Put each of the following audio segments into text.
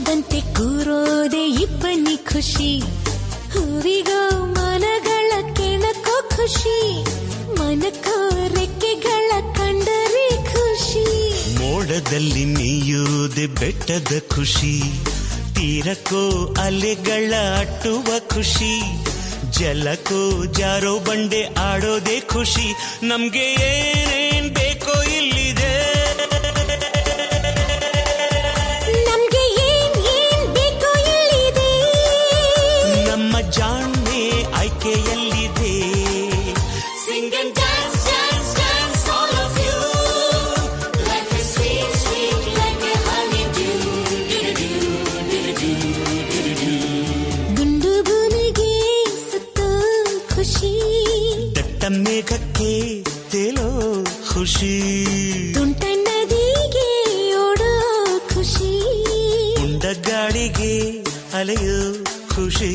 ಮೋಡದಂತೆ ಕೂರೋದೆ ಇಬ್ಬನಿ ಖುಷಿ, ಹೂವಿಗೋ ಮನಗಳ ಕೆಣಕೋ ಖುಷಿ, ಮನಕೋ ರೆಕ್ಕೆಗಳ ಕಂಡರೆ ಖುಷಿ. ಮೋಡದಲ್ಲಿ ನೀಯುವುದೇ ಬೆಟ್ಟದ ಖುಷಿ, ತೀರಕ್ಕೋ ಅಲೆಗಳ ಅಟ್ಟುವ ಖುಷಿ, ಜಲಕ್ಕೋ ಜಾರೋ ಬಂಡೆ ಆಡೋದೇ ಖುಷಿ. ನಮ್ಗೆ ಏನೇನ್ ಬೇಕೋ ಇಲ್ಲಿದೆ, ನಮ್ಗೆ ಏನ್ ಬೇಕೋ ಇಲ್ಲಿದೆ, ನಮ್ಮ ಜಾಣ್ಮೆ ಆಯ್ಕೆಯಲ್ಲಿದೆ. Sing and dance, dance, dance, all of you. Life is sweet, sweet, like a honeydew. ಗುಂಡು ಗುನಿಗೆ ಸುತ್ತೋ ಖುಷಿ, ದಟ್ಟ ಮೇಘಕ್ಕೆ ತೇಲೋ ಖುಷಿ, ತುಂಟ ನದಿಗೆ ಓಡೋ ಖುಷಿ, ಉಂಡ ಗಾಳಿಗೆ ಅಲೆಯೋ ಖುಷಿ.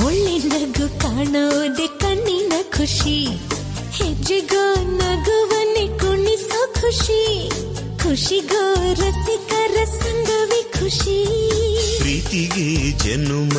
ಒಳ್ಳೆ ನಗು ಕಾಣೋದೆ ಕಣ್ಣಿನ ಖುಷಿ, ಹೆಜ್ಜೆಗೋ ನಗುವನ್ನೇ ಕುಣಿಸೋ ಖುಷಿ, ಖುಷಿಗೋ ರಸಿಕರ ಸಂಗವೇ ಖುಷಿ. ಪ್ರೀತಿಗೆ ಜನುಮ